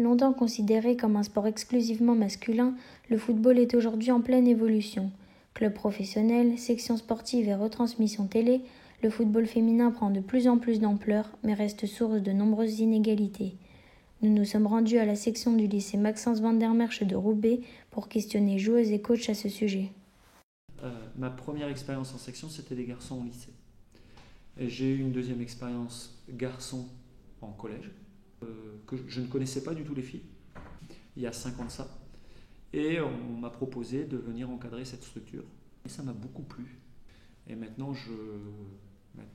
Longtemps considéré comme un sport exclusivement masculin, le football est aujourd'hui en pleine évolution. Club professionnel, section sportive et retransmission télé, le football féminin prend de plus en plus d'ampleur, mais reste source de nombreuses inégalités. Nous nous sommes rendus à la section du lycée Maxence van der Merch de Roubaix pour questionner joueuses et coachs à ce sujet. Ma première expérience en section, c'était des garçons au lycée. Et j'ai eu une deuxième expérience garçon en collège, que je ne connaissais pas du tout les filles, il y a 5 ans de ça. Et on m'a proposé de venir encadrer cette structure. Et ça m'a beaucoup plu. Et maintenant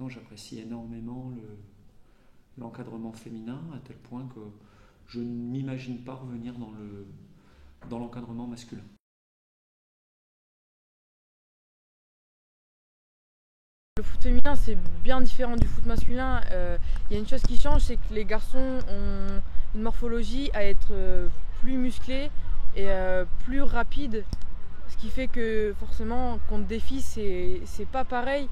j'apprécie énormément l'encadrement féminin, à tel point que je ne m'imagine pas revenir dans l'encadrement masculin. Le foot féminin, c'est bien différent du foot masculin. Y a une chose qui change, c'est que les garçons ont une morphologie à être plus musclée et plus rapide. Ce qui fait que forcément, contre des filles, c'est pas pareil.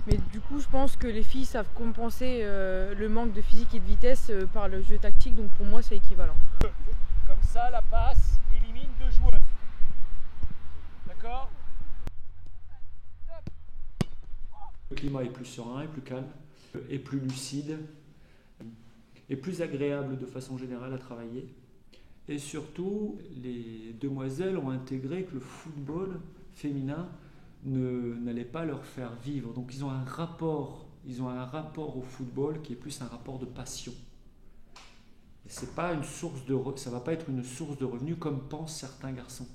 Mais du coup, je pense que les filles savent compenser le manque de physique et de vitesse par le jeu tactique. Donc pour moi, c'est équivalent. Comme ça, la passe élimine 2 joueurs. D'accord ? Le climat est plus serein, est plus calme, est plus lucide, est plus agréable de façon générale à travailler. Et surtout, les demoiselles ont intégré que le football féminin n'allait pas leur faire vivre. Donc ils ont un rapport au football qui est plus un rapport de passion. Et ça ne va pas être une source de revenus comme pensent certains garçons.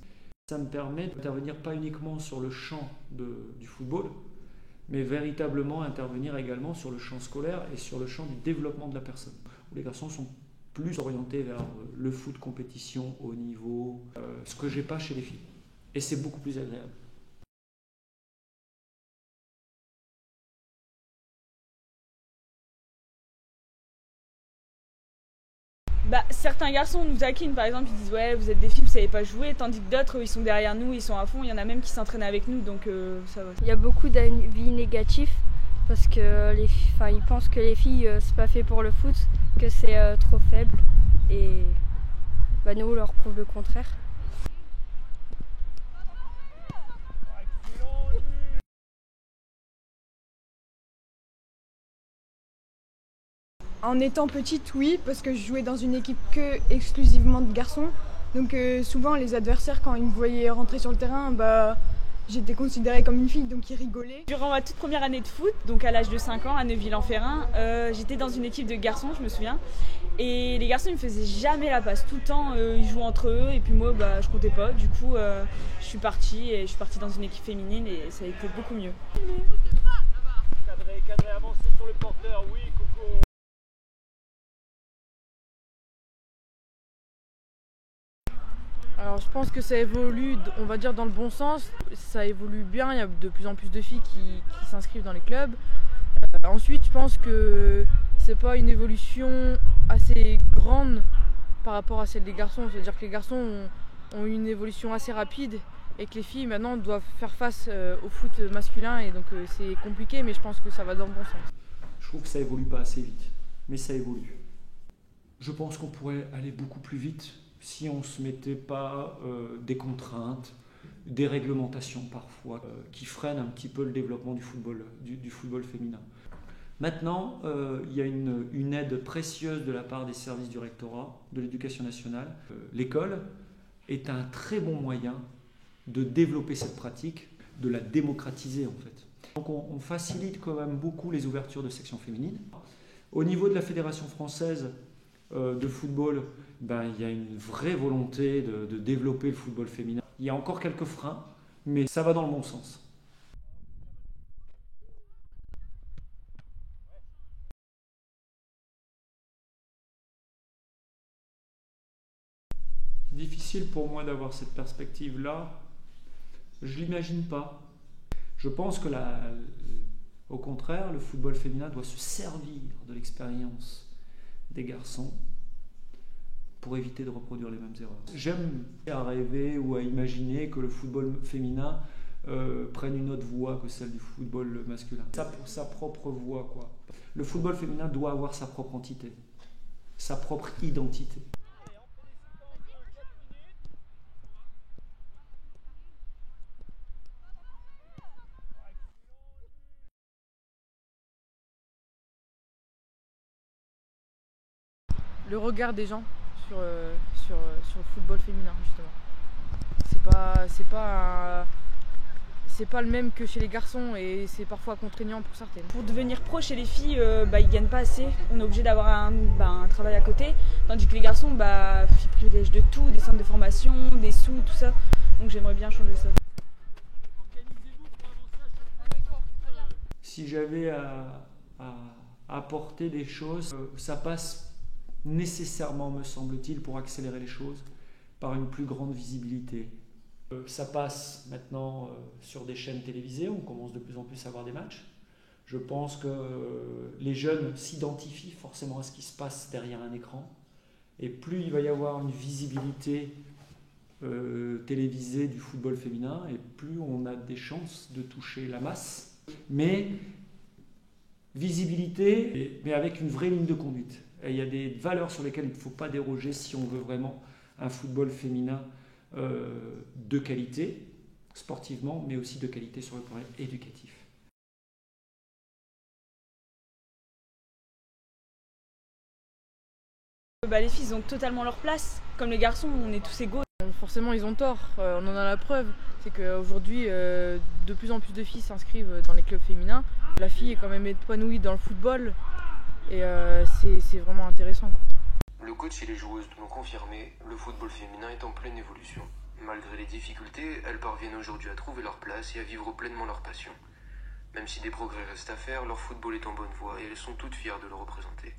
Ça me permet d'intervenir pas uniquement sur le champ du football, mais véritablement intervenir également sur le champ scolaire et sur le champ du développement de la personne. Où les garçons sont plus orientés vers le foot compétition, haut niveau, ce que j'ai pas chez les filles. Et c'est beaucoup plus agréable. Certains garçons nous taquinent, par exemple, ils disent ouais, vous êtes des filles, vous savez pas jouer, tandis que d'autres, ils sont derrière nous, ils sont à fond, il y en a même qui s'entraînent avec nous, donc ça va. Il y a beaucoup d'avis négatifs parce que ils pensent que les filles c'est pas fait pour le foot, que c'est trop faible, et nous on leur prouve le contraire. En étant petite, oui, parce que je jouais dans une équipe exclusivement de garçons. Donc souvent les adversaires, quand ils me voyaient rentrer sur le terrain, j'étais considérée comme une fille, donc ils rigolaient. Durant ma toute première année de foot, donc à l'âge de 5 ans à Neuville-en-Ferrain, j'étais dans une équipe de garçons, je me souviens. Et les garçons, ils me faisaient jamais la passe. Tout le temps, ils jouaient entre eux et puis moi, je comptais pas. Du coup, je suis partie dans une équipe féminine et ça a été beaucoup mieux. Cadré, avancez sur le porteur, oui, Coco. Alors je pense que ça évolue, on va dire, dans le bon sens. Ça évolue bien, il y a de plus en plus de filles qui s'inscrivent dans les clubs. Ensuite, je pense que c'est pas une évolution assez grande par rapport à celle des garçons. C'est-à-dire que les garçons ont une évolution assez rapide et que les filles maintenant doivent faire face au foot masculin. Et donc c'est compliqué, mais je pense que ça va dans le bon sens. Je trouve que ça évolue pas assez vite, mais ça évolue. Je pense qu'on pourrait aller beaucoup plus vite si on ne se mettait pas des contraintes, des réglementations parfois, qui freinent un petit peu le développement du football féminin. Maintenant, il y a une aide précieuse de la part des services du rectorat, de l'éducation nationale. L'école est un très bon moyen de développer cette pratique, de la démocratiser en fait. Donc on facilite quand même beaucoup les ouvertures de sections féminines. Au niveau de la Fédération française de football, il y a une vraie volonté de développer le football féminin. Il y a encore quelques freins, mais ça va dans le bon sens. Difficile pour moi d'avoir cette perspective-là. Je ne l'imagine pas. Je pense que au contraire, le football féminin doit se servir de l'expérience des garçons pour éviter de reproduire les mêmes erreurs. J'aime à rêver ou à imaginer que le football féminin prenne une autre voie que celle du football masculin. Sa propre voie, quoi. Le football féminin doit avoir sa propre entité, sa propre identité. le regard des gens sur le football féminin, justement. C'est pas le même que chez les garçons et c'est parfois contraignant pour certaines. Pour devenir pro chez les filles, ils gagnent pas assez. On est obligé d'avoir un travail à côté. Tandis que les garçons, ils privilègent de tout, des centres de formation, des sous, tout ça. Donc j'aimerais bien changer ça. Si j'avais à apporter des choses, ça passe nécessairement, me semble-t-il, pour accélérer les choses, par une plus grande visibilité. Ça passe maintenant sur des chaînes télévisées, on commence de plus en plus à voir des matchs. Je pense que les jeunes s'identifient forcément à ce qui se passe derrière un écran. Et plus il va y avoir une visibilité télévisée du football féminin, et plus on a des chances de toucher la masse. Mais visibilité, mais avec une vraie ligne de conduite. Et il y a des valeurs sur lesquelles il ne faut pas déroger si on veut vraiment un football féminin de qualité, sportivement, mais aussi de qualité sur le plan éducatif. Les filles ont totalement leur place. Comme les garçons, on est tous égaux. Forcément, ils ont tort. On en a la preuve. C'est qu'aujourd'hui, de plus en plus de filles s'inscrivent dans les clubs féminins. La fille est quand même épanouie dans le football et c'est vraiment intéressant, quoi. Le coach et les joueuses l'ont confirmé, le football féminin est en pleine évolution. Malgré les difficultés, elles parviennent aujourd'hui à trouver leur place et à vivre pleinement leur passion. Même si des progrès restent à faire, leur football est en bonne voie et elles sont toutes fières de le représenter.